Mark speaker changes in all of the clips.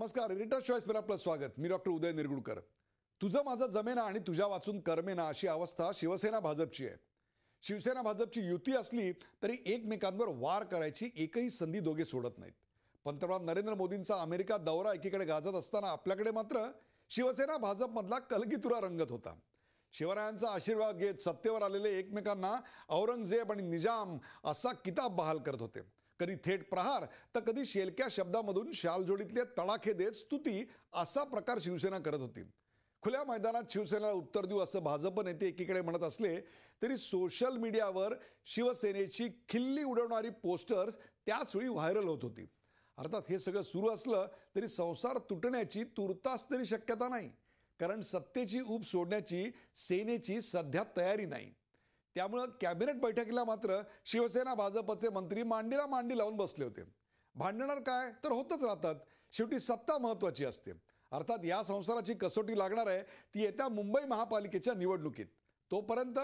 Speaker 1: नमस्कार. Editor choice वर आपलं स्वागत. मी डॉक्टर उदय निरगुडकर. तुझं माझं जमेना आणि तुझ्या वाचून करमेना अशी अवस्था शिवसेना भाजपची आहे. शिवसेना भाजपची युती असली तरी एकमेकांवर वार करायची एकही संधी दोघे सोडत नाहीत. पंतप्रधान नरेंद्र मोदींचा अमेरिका दौरा एकीकडे गाजत असताना आपल्याकडे मात्र शिवसेना भाजपमधला कलगीतुरा रंगत होता. शिवरायांचा आशीर्वाद घेत सत्तेवर आलेले एकमेकांना औरंगजेब आणि निजाम असा किताब बहाल करत होते. कधी थेट प्रहार तर कधी शेलक्या शब्दामधून शालजोडीतले तडाखे देत स्तुती असा प्रकार शिवसेना करत होती. खुल्या मैदानात शिवसेनेला उत्तर देऊ असं भाजप नेते एकीकडे म्हणत असले तरी सोशल मीडियावर शिवसेनेची खिल्ली उडवणारी पोस्टर्स त्याच वेळी व्हायरल होत होती. अर्थात हे सगळं सुरू असलं तरी संसार तुटण्याची तुर्तास तरी शक्यता नाही, कारण सत्तेची ऊब सोडण्याची सेनेची सध्या तयारी नाही. त्यामुळं कॅबिनेट बैठकीला मात्र शिवसेना भाजपचे मंत्री मांडीला मांडी लावून बसले होते. भांडणार काय तर होतच राहतात. शेवटी सत्ता महत्वाची असते. अर्थात या संसाराची कसोटी लागणार आहे ती येत्या मुंबई महापालिकेच्या निवडणुकीत. तोपर्यंत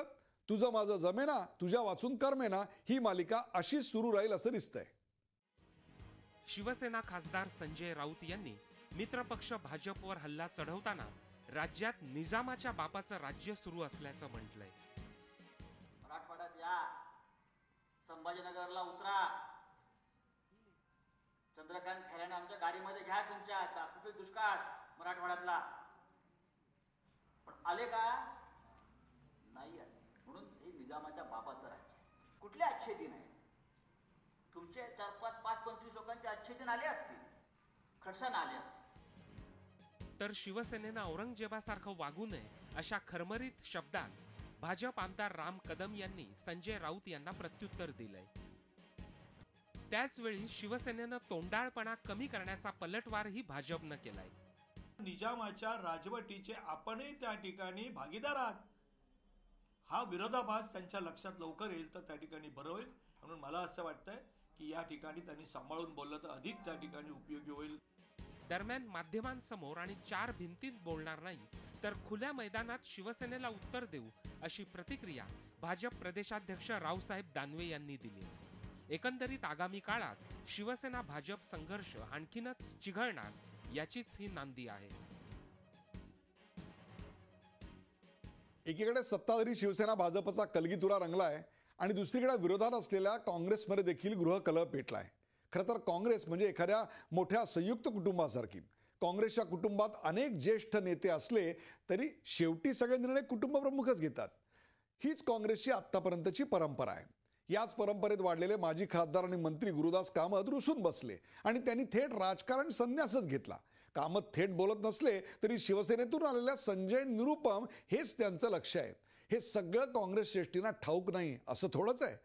Speaker 1: तुझं माझं जमेना तुझ्या वाचून करमेना ही मालिका अशीच सुरू राहील असं दिसतंय.
Speaker 2: शिवसेना खासदार संजय राऊत यांनी मित्रपक्ष भाजपवर हल्ला चढवताना राज्यात निजामाच्या बापाचं राज्य सुरू असल्याचं म्हटलंय.
Speaker 3: मराठवाड्यात या, संभाजीनगरला उतरा, चंद्रकांत खैरेने आमच्या गाडीमध्ये घ्या तुमच्या तात्पुरती दुष्काळ मराठवाड्यातला. पण आले का नाही आले, म्हणून हे निजामाच्या बापाचं राज्य. कुठले अच्छे दिन आहे तुमचे? 4-5-25 लोकांचे अच्छे दिन आले असतील, खडसान आले असतील.
Speaker 2: तर शिवसेनेनं औरंगजेबासारखं वागू नये अशा खरमरीत शब्दात भाजप आमदार राम कदम यांनी संजय राऊत यांना प्रत्युत्तर दिलंय. त्याचवेळी शिवसेनेनं तोंडाळपणा कमी करण्याचा पलटवारही भाजपनं केलाय.
Speaker 4: निजामाच्या राजवटीचे आपणही त्या ठिकाणी भागीदार आहात हा विरोधाभास त्यांच्या लक्षात लवकर येईल तर त्या ठिकाणी बरं होईल. म्हणून मला असं वाटतंय की या ठिकाणी त्यांनी सांभाळून बोललं तर अधिक त्या ठिकाणी उपयोगी होईल.
Speaker 2: दरम्यान माध्यमांसमोर आणि 4 भिंतीत बोलणार नाही तर खुल्या मैदानात शिवसेनेला उत्तर देऊ अशी प्रतिक्रिया भाजप प्रदेशाध्यक्ष रावसाहेब दानवे यांनी दिली. एकंदरीत आगामी काळात शिवसेना भाजप संघर्ष आणखीनच चिघळणार याचीच ही नांदी आहे.
Speaker 1: एकीकडे सत्ताधारी शिवसेना भाजपचा कलगीतुरा रंगलाय आणि दुसरीकडे विरोधात असलेल्या काँग्रेसमध्ये देखील गृहकलह पेटलाय. खरं तर काँग्रेस म्हणजे एखाद्या मोठ्या संयुक्त कुटुंबासारखी. काँग्रेसच्या कुटुंबात अनेक ज्येष्ठ नेते असले तरी शेवटी सगळे निर्णय कुटुंबप्रमुखच घेतात. हीच काँग्रेसची आत्तापर्यंतची परंपरा आहे. याच परंपरेत वाढलेले माजी खासदार आणि मंत्री गुरुदास कामत रुसून बसले आणि त्यांनी थेट राजकारण संन्यासच घेतला. कामत थेट बोलत नसले तरी शिवसेनेतून आलेल्या संजय निरुपम हेच त्यांचं लक्ष आहे. हे सगळं काँग्रेस श्रेष्ठींना ठाऊक नाही असं थोडंच आहे,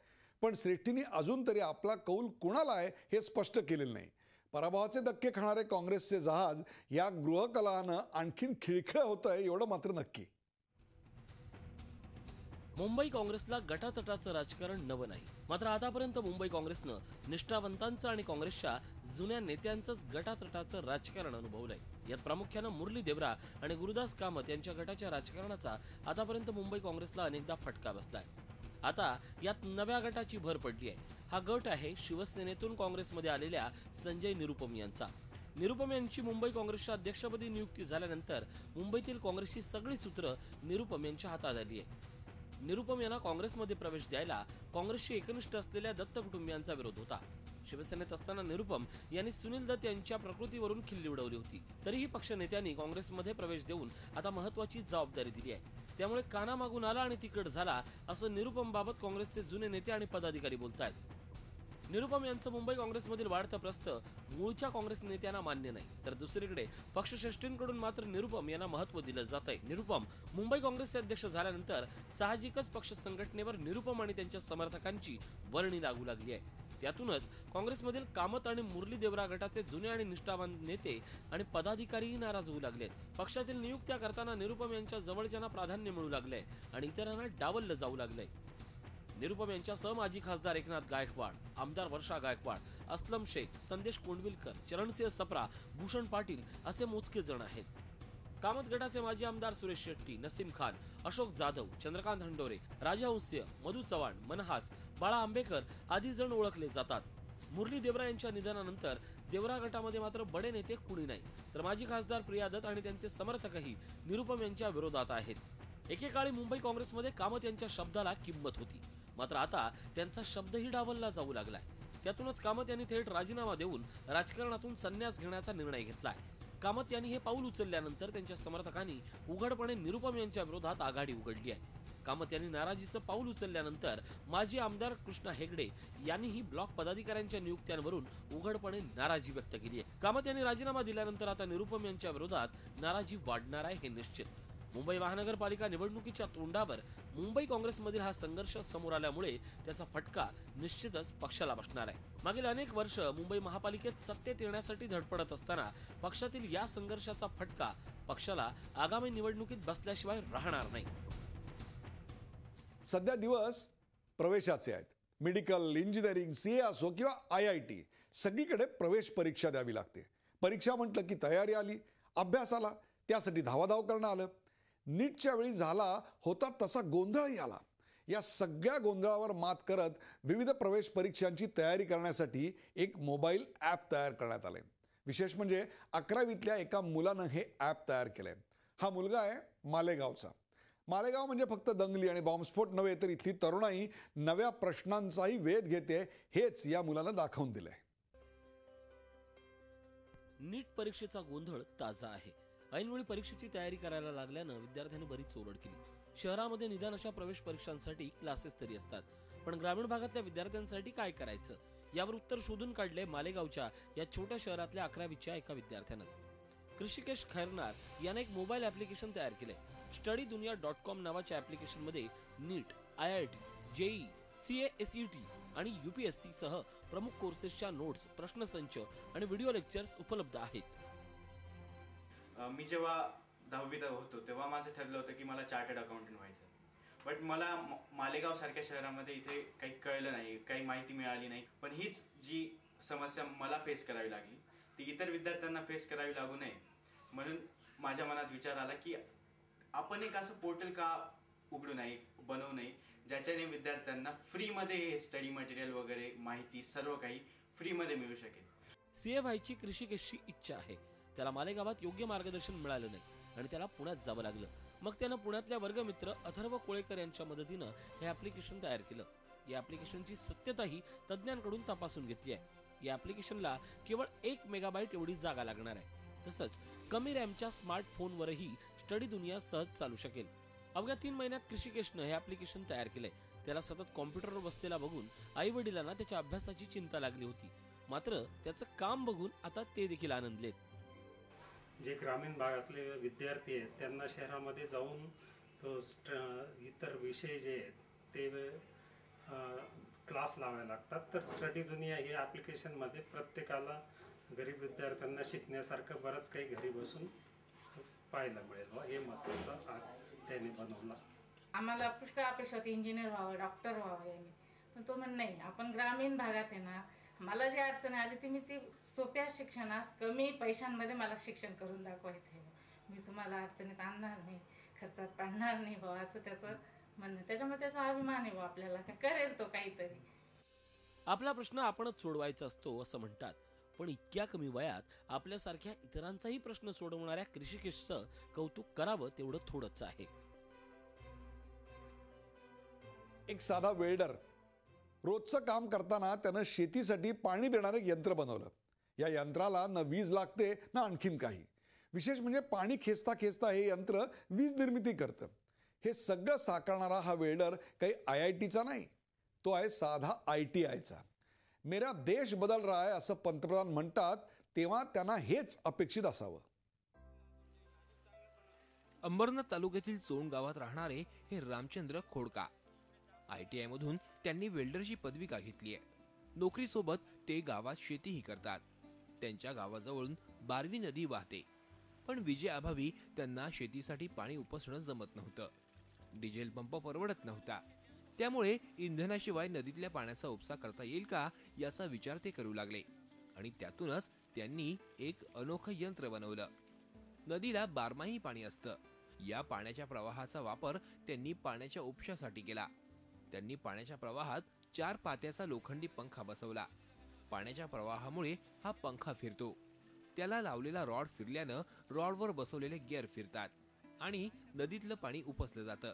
Speaker 1: पण श्रेष्ठींनी अजून तरी आपला कौल कुणाला आहे हे स्पष्ट केलेलं नाही. पराभवाचे धक्के खाणारे काँग्रेसचे जहाज या गृहकलहानं आणखीन खिळखिळ होतंय एवढं मात्र नक्की.
Speaker 5: मुंबई काँग्रेसला गटातटाचं राजकारण नवं नाही, मात्र आतापर्यंत मुंबई काँग्रेसनं निष्ठावंतांचं आणि काँग्रेसच्या जुन्या नेत्यांचंच गटातटाचं राजकारण अनुभवलंय. यात प्रामुख्यानं मुरली देवरा आणि गुरुदास कामत यांच्या गटाच्या राजकारणाचा आतापर्यंत मुंबई काँग्रेसला अनेकदा फटका बसलाय. आता यात नव्या गटाची भर पडली आहे. हा गट आहे शिवसेनेतून काँग्रेसमध्ये आलेल्या संजय निरुपम यांचा. निरुपम यांची मुंबई काँग्रेसच्या अध्यक्षपदी नियुक्ती झाल्यानंतर मुंबईतील काँग्रेसची सगळी सूत्र निरुपम यांच्या हातात आली आहे. निरुपम यांना काँग्रेसमध्ये प्रवेश द्यायला काँग्रेसशी एकनिष्ठ असलेल्या दत्त कुटुंबियांचा विरोध होता. शिवसेनेत असताना निरुपम यांनी सुनील दत्त यांच्या प्रकृतीवरून खिल्ली उडवली होती. तरीही पक्षनेत्यांनी काँग्रेसमध्ये प्रवेश देऊन आता महत्वाची जबाबदारी दिली आहे. त्यामुळे काना मागून आला आणि तिकड झाला असं निरुपम बाबत काँग्रेसचे जुने नेते आणि पदाधिकारी बोलतायत. निरुपम यांचं मुंबई काँग्रेसमधील वाढतं प्रस्थ मूळच्या काँग्रेस नेत्यांना मान्य नाही, तर दुसरीकडे पक्षश्रेष्ठींकडून मात्र निरुपम यांना महत्व दिलं जात आहे. निरुपम मुंबई काँग्रेसचे अध्यक्ष झाल्यानंतर साहजिकच पक्ष संघटनेवर निरुपम आणि त्यांच्या समर्थकांची वर्णी लागू लागली आहे. त्यातूनच काँग्रेसमधील कामत आणि मुरली देवरा गटाचे जुने आणि निष्ठावान नेते आणि पदाधिकारीही नाराज होऊ लागलेत. पक्षातील नियुक्त्या करताना निरुपम यांच्या जवळच्यांना प्राधान्य मिळू लागलंय आणि इतरांना डावललं जाऊ लागलंय. निरुपम यांच्यासह माजी खासदार एकनाथ गायकवाड, आमदार वर्षा गायकवाड, अस्लम शेख, संदेश कोंडविलकर, चरणसिंह सप्रा, भूषण पाटील असे मोजके जण आहेत. कामत गटाचे माजी आमदार सुरेश शेट्टी, नसीम खान, अशोक जाधव, चंद्रकांत हंडोरे, राजहंस्य, मधु चव्हाण, मनहास, बाळा आंबेकर आदी जण ओळखले जातात. मुरली देवरा यांच्या निधनानंतर देवरा गटामध्ये मात्र बडे नेते कुणी नाही, तर माजी खासदार प्रिया दत्त आणि त्यांचे समर्थकही निरुपम यांच्या विरोधात आहेत. एकेकाळी मुंबई काँग्रेसमध्ये कामत यांच्या शब्दाला किंमत होती, मात्र आता त्यांचा शब्दही डावलला जाऊ लागलाय. त्यातूनच कामत यांनी थेट राजीनामा देऊन राजकारणातून संन्यास घेण्याचा निर्णय घेतलाय. कामत यांनी हे पाऊल उचलल्यानंतर त्यांच्या समर्थकांनी उघडपणे निरुपम यांच्या विरोधात आघाडी उघडली आहे. कामत यांनी नाराजीचं पाऊल उचलल्यानंतर माजी आमदार कृष्णा हेगडे यांनीही ब्लॉक पदाधिकाऱ्यांच्या नियुक्त्यांवरून उघडपणे नाराजी व्यक्त केली आहे. कामत यांनी राजीनामा दिल्यानंतर आता निरुपम यांच्या विरोधात नाराजी वाढणार आहे हे निश्चित. मुंबई महानगरपालिका निवडणुकीच्या तोंडावर मुंबई काँग्रेसमधील हा संघर्ष समोर आल्यामुळे त्याचा फटका निश्चितच पक्षाला बसणार आहे. मागील अनेक वर्ष मुंबई महापालिकेत सत्तेत येण्यासाठी धडपडत असताना पक्षातील या संघर्षाचा फटका पक्षाला आगामी निवडणुकीत बसल्याशिवाय राहणार नाही.
Speaker 1: सध्या दिवस प्रवेशाचे आहेत. मेडिकल, इंजिनिअरिंग, CA असो किंवा IIT, सगळीकडे प्रवेश परीक्षा द्यावी लागते. परीक्षा म्हटलं की तयारी आली, अभ्यास आला, त्यासाठी धावाधाव करणं आलं. नीटच्या वेळी झाला होता तसा गोंधळही आला. या सगळ्या गोंधळावर मात करत विविध प्रवेश परीक्षांची तयारी करण्यासाठी एक मोबाईल ॲप तयार करण्यात आले. विशेष म्हणजे 11वीतल्या एका मुलानं हे ॲप तयार केलंय. हा मुलगा आहे मालेगावचा. मालेगाव म्हणजे फक्त दंगली आणि बॉम्बस्फोट नव्हे, तर इथली तरुणाई नव्या प्रश्नांचाही वेध घेते, हेच या मुलानं दाखवून दिलंय.
Speaker 5: नीट परीक्षेचा गोंधळ ताजा आहे. ऐनवेळी परीक्षेची तयारी करायला लागल्यानं विद्यार्थ्यांनी बरीच ओरड केली. शहरामध्ये निदान अशा प्रवेश परीक्षांसाठी क्लासेस तरी असतात, पण ग्रामीण भागातल्या विद्यार्थ्यांसाठी काय करायचं यावर उत्तर शोधून काढले मालेगावच्या या छोट्या शहरातल्या 11वीच्या एका विद्यार्थ्यानंच. ऋषिकेश खैरनार याने एक मोबाईल ऍप्लिकेशन तयार केले. studydunia.com नावाच्या ऍप्लिकेशनमध्ये नीट, IIT, JEE, CA, SET आणि UPSC सह प्रमुख कोर्सेसच्या नोट्स, प्रश्नसंच आणि व्हिडिओ लेक्चर्स उपलब्ध आहेत.
Speaker 6: मी जेव्हा 10वीत होतो तेव्हा माझं ठरलं होतं की मला चार्टर्ड अकाउंटंट व्हायचं. बट मला मालेगाव सारख्या शहरामध्ये इथे काही कळलं नाही, काही माहिती मिळाली नाही. पण हीच जी समस्या मला फेस करावी लागली ती इतर विद्यार्थ्यांना फेस करावी लागू नये म्हणून माझ्या मनात विचार आला की आपण एक असं पोर्टल का उघडू नये, बनवू नये, ज्याच्याने विद्यार्थ्यांना फ्रीमध्ये हे स्टडी मटेरियल वगैरे माहिती सर्व काही फ्रीमध्ये मिळू शकेल.
Speaker 5: CA व्हायची ऋषिकेशची इच्छा आहे. त्याला मालेगावात योग्य मार्गदर्शन मिळालं नाही आणि त्याला पुण्यात जावं लागलं. मग त्यानं पुण्यातल्या वर्गमित्र अथर्व कोळेकर यांच्या मदतीनं हे ऍप्लिकेशन तयार केलं. या ऍप्लिकेशनची सत्यताही तज्ज्ञांकडून तपासून घेतली आहे. या ऍप्लिकेशनला केवळ 1 मेगाबाईट एवढी जागा लागणार आहे. तसंच कमी रॅमच्या स्मार्टफोनवरही स्टडी दुनिया सहज चालू शकेल. अवघ्या 3 महिन्यात ऋषिकेशनं हे ऍप्लिकेशन तयार केलंय. त्याला सतत कॉम्प्युटरवर बसलेला बघून आई वडिलांना त्याच्या अभ्यासाची चिंता लागली होती, मात्र त्याचं काम बघून आता ते देखील आनंदलेत.
Speaker 7: जे ग्रामीण भागातले विद्यार्थी आहेत त्यांना शहरामध्ये जाऊन तो इतर विषय जे आहेत ते क्लास लावावे लागतात. तर स्टडी दुनिया हे ॲप्लिकेशनमध्ये प्रत्येकाला गरीब विद्यार्थ्यांना शिकण्यासारखं बरंच काही घरी बसून पाहायला मिळेल. हे महत्त्वाचं त्याने बनवलं.
Speaker 8: आम्हाला पुष्कळ अपेक्षा होती, इंजिनियर व्हावं, डॉक्टर व्हावं यांनी. पण तो म्हण नाही, आपण ग्रामीण भागात आहे ना, मला जी अडचण आली ती मी ती सोप्या शिक्षणात कमी पैशांमध्ये मला शिक्षण करून दाखवायचं आहे. मी तुम्हाला अडचणीत आणणार नाही, खर्चात पाडणार नाही भाऊ, असं त्याचं म्हणणं. त्याच्यामुळे त्याचा अभिमान आहे भाऊ आपल्याला, करेल तो काहीतरी.
Speaker 5: आपला प्रश्न आपणच सोडवायचा असतो असं म्हणतात, पण इतक्या कमी वयात आपल्यासारख्या इतरांचाही प्रश्न सोडवणाऱ्या ऋषिकेशचं कौतुक करावं तेवढं थोडंच आहे.
Speaker 1: एक साधा वेल्डर रोजचं काम करताना त्यानं शेतीसाठी पाणी देणारं एक यंत्र बनवलं. या यंत्राला न वीज लागते ना आणखीन काही. विशेष म्हणजे पाणी खेचता खेचता हे यंत्र वीज निर्मिती करतं. हे सगळं साकारणारा हा वेल्डर काही IITचा नाही, तो आहे साधा ITIचा. मेरा देश बदल रहा है असं पंतप्रधान म्हणतात, तेव्हा त्यांना हेच अपेक्षित असावं.
Speaker 9: अंबरनाथ तालुक्यातील चोण गावात राहणारे हे रामचंद्र खोडका. ITI मधून त्यांनी वेल्डरची पदविका घेतली आहे. नोकरीसोबत ते गावात शेतीही करतात. त्यांच्या गावाजवळून बारवी नदी वाहते, पण विजेअभावी त्यांना शेतीसाठी पाणी उपसणं जमत नव्हतं. डिझेल पंप परवडत नव्हता. त्यामुळे इंधनाशिवाय नदीतल्या पाण्याचा उपसा करता येईल का याचा विचार ते करू लागले आणि त्यातूनच त्यांनी एक अनोखं यंत्र बनवलं. नदीला बारमाही पाणी असतं. या पाण्याच्या प्रवाहाचा वापर त्यांनी पाण्याच्या उपशासाठी केला. त्यांनी पाण्याच्या प्रवाहात 4 पात्याचा लोखंडी पंखा बसवला. पाण्याच्या प्रवाहामुळे हा पंखा फिरतो. त्याला लावलेला रॉड फिरल्यानं रॉडवर बसवलेले गिअर फिरतात आणि नदीतलं पाणी उपसलं जातं.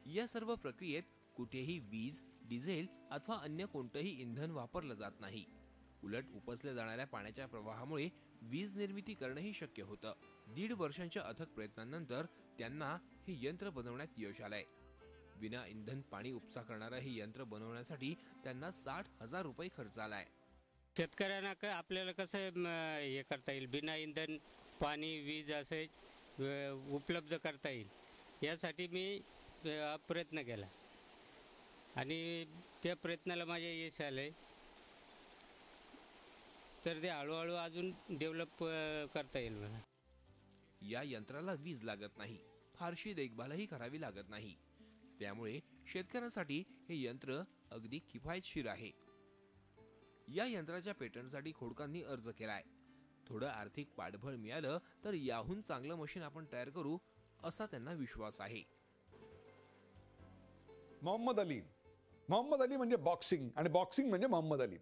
Speaker 9: या सर्व प्रक्रियेत कुठेही वीज, डिझेल अथवा अन्य कोणतंही इंधन वापरलं जात नाही. उलट उपसल्या जाणाऱ्या पाण्याच्या प्रवाहामुळे वीज निर्मिती करणंही शक्य होतं. 1.5 वर्षांच्या अथक प्रयत्नांनंतर त्यांना हे यंत्र बनवण्यात यश आलंय. विना इंधन पाणी उपसा करणारं हे यंत्र बनवण्यासाठी त्यांना 60,000 रुपये खर्च आलाय.
Speaker 10: शेतकऱ्यांना आपल्याला कसं हे करता येईल, बिना इंधन पाणी वीज असे उपलब्ध करता येईल यासाठी मी प्रयत्न केला आणि त्या प्रयत्नाला माझे यश आले. तर ते हळूहळू अजून डेव्हलप करता येईल मला.
Speaker 9: या यंत्राला वीज लागत नाही, फारशी देखभालही करावी लागत नाही. त्यामुळे शेतकऱ्यांसाठी हे यंत्र अगदी किफायतशीर आहे. या यंत्राच्या पेटंटसाठी खोडकांनी अर्ज केलाय. थोडं आर्थिक पाठबळ मिळालं तर याहून चांगलं मशीन आपण तयार करू असा त्यांना विश्वास आहे.
Speaker 1: मोहम्मद अली म्हणजे बॉक्सिंग आणि बॉक्सिंग म्हणजे मोहम्मद अली.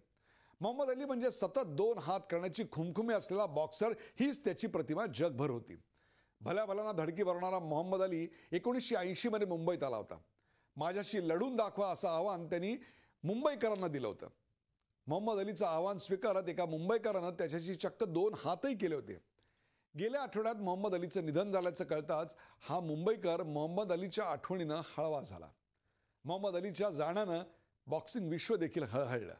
Speaker 1: मोहम्मद अली म्हणजे सतत 2 हात करण्याची खुमखुमी असलेला बॉक्सर, हीच त्याची प्रतिमा जगभर होती. भल्या भल्याना धडकी भरणारा मोहम्मद अली 1980 मध्ये मुंबईत आला होता. माझ्याशी लढून दाखवा असं आव्हान त्यांनी मुंबईकरांना दिलं होतं. मोहम्मद अलीचं आव्हान स्वीकारत एका मुंबईकरानं त्याच्याशी चक्क 2 हातही केले होते. गेल्या आठवड्यात मोहम्मद अलीचं निधन झाल्याचं कळताच हा मुंबईकर मोहम्मद अलीच्या आठवणीनं हळवा झाला. मोहम्मद अलीच्या जाण्यानं बॉक्सिंग विश्व देखील हळहळलं.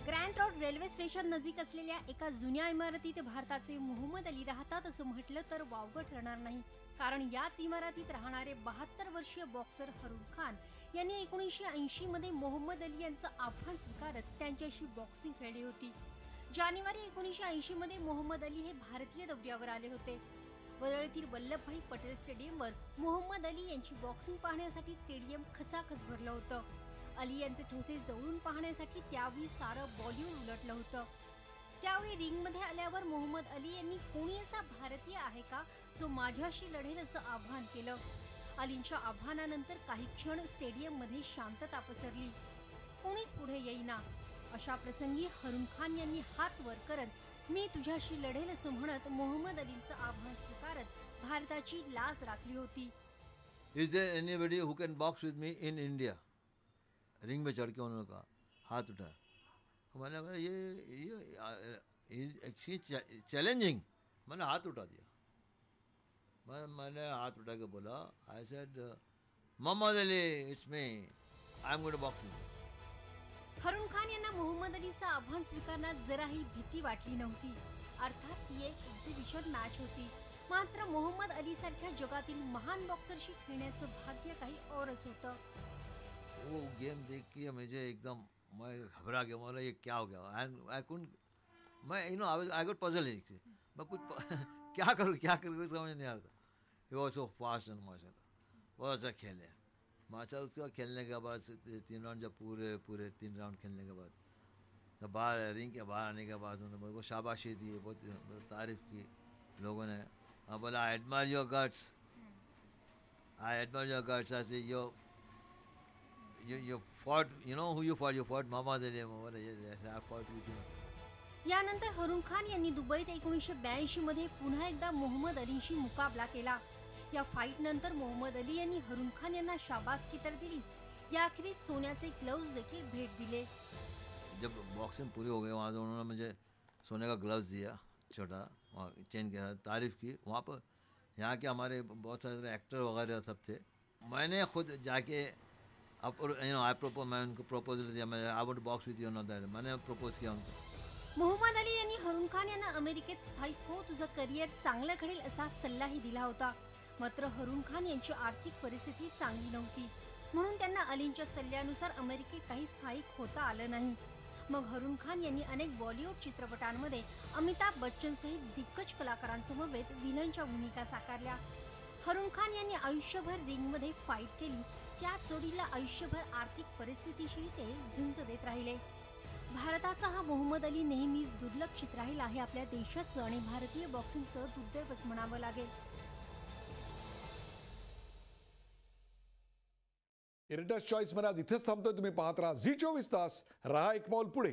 Speaker 11: ग्रँड रोड रेल्वे स्टेशन नजीक असलेल्या एका जुन्या इमारतीत भारताचे मोहम्मद अली राहतात असं म्हटलं तर वावगं ठरणार नाही. कारण याच इमारतीत राहणारे 72 वर्षीय बॉक्सर हरुण खान यांनी 1980 मध्ये मोहम्मद अली यांचं आव्हान स्वीकारत त्यांच्याशी बॉक्सिंग खेळली होती. जानेवारी 1980 मध्ये मोहम्मद अली हे भारतीय दौऱ्यावर आले होते. वरळीतील वल्लभभाई पटेल स्टेडियमवर मोहम्मद अली यांची बॉक्सिंग पाहण्यासाठी स्टेडियम खचाखच भरलं होतं. अली यांचे ठोसे जवळून पाहण्यासाठी त्यावेळी सारं बॉलिवूड उलटलं होतं. त्यावेळी रिंगमध्ये आल्यावर मोहम्मद अली यांनी कोणी असा भारतीय आहे का जो माझ्याशी लढेल असं आव्हान केलं. अलींच्या आव्हानानंतर काही क्षण स्टेडियममध्ये शांतता पसरली. कोणीच पुढे येईना. अशा प्रसंगी हरुण खान यांनी हात वर करत मी तुझ्याशी लढेल असं म्हणत मोहम्मद अलींचं आव्हान स्वीकारत भारताची लाज राखली होती.
Speaker 12: Is there anybody who can box with me in India? Ring में चढ़ के उन्होंने कहा, हाथ उठाया. मैंने कहा ये एक्चुअली चैलेंजिंग. मैंने हाथ उठा दिया. मैंने हाथ उठा के बोला, I said Muhammad Ali it's me, I am going to box.
Speaker 11: Harun Khan यांना मोहम्मद अलीचं आव्हान स्वीकारण्यात जराही भीती वाटली नव्हती. अर्थात ती एक एक्झिबिशन मॅच होती. मात्र मोहम्मद अली सारख्या जगातील महान बॉक्सरशी खेळण्याचं भाग्य काही औरच होतं.
Speaker 12: वो गेम देख के मुझे एकदम मैं घबरा गया. बोला ये क्या हो गया. एंड आई कुडंट, मैं आई गॉट पजल. मैं कुछ क्या करूँ समझ नहीं आ रहा था. He was so fast end माशाल्लाह बहुत अच्छा खेले. माशाल्लाह उसके बाद खेलने के बाद 3 राउंड जब पूरे 3 राउंड खेलने के बाद जब बाहर रिंग के बाहर आने के बाद उन्होंने मेरे को शाबाशी दी, बहुत तारीफ की लोगों ने. बोला I admire your guts, I admire your guts. I say you fought, you know who you fought Muhammad Ali. Yes, I fought with him.
Speaker 11: यानंतर हरुण खान यांनी दुबईत 1982 मध्ये पुन्हा एकदा मोहम्मद अलींशी मुकाबला केला. या फाईट नंतर मोहम्मद अली यांनी हरुण खान यांना शाबासकी तर दिलीच, याखेरीज सोन्याचे ग्लव्स देखील भेट दिले.
Speaker 12: जब बॉक्सिंग पूरी हो गई वहाँ से उन्होंने मुझे सोने का ग्लव्स दिया छोटा, वहाँ चेन के साथ तारीफ की. वहाँ पर यहाँ के हमारे बहुत सारे एक्टर वगैरह सब थे. मैंने खुद जाके मैं उनको प्रपोजल दिया. मैं I want to box with you. मैंने प्रपोज किया उनको.
Speaker 11: मोहम्मद अली यांनी हरुण खान यांना अमेरिकेत स्थायिक हो, तुझं करिअर चांगलं घडेल असा सल्लाही दिला होता. मात्र हरुण खान यांची आर्थिक परिस्थिती चांगली नव्हती, म्हणून त्यांना अलींच्या सल्ल्यानुसार अमेरिकेत काही स्थायिक होता आलं नाही. मग हरुण खान यांनी अनेक बॉलिवूड चित्रपटांमध्ये अमिताभ बच्चन सहित दिग्गज कलाकारांसमवेत विलनच्या भूमिका साकारल्या. हरुण खान यांनी आयुष्यभर रिंगमध्ये फाईट केली, त्या जोडीला आयुष्यभर आर्थिक परिस्थितीशी ते झुंज देत राहिले. भारताचा हा मोहम्मद अली नेहमीच दुर्लक्षित राहिला आहे. आपल्या देशाचं आणि भारतीय बॉक्सिंगचं दुर्दैवच म्हणावं लागेल.
Speaker 1: एडिटर्स चॉईस मध्ये आज इथेच थांबतोय. तुम्ही पाहत राहा झी 24 तास. रहा एक पाऊल पुढे.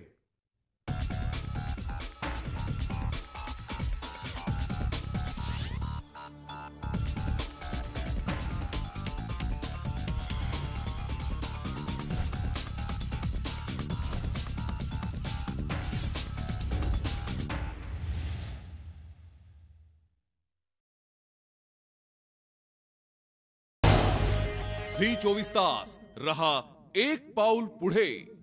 Speaker 13: झी 24 तास. रहा एक पाऊल पुढे.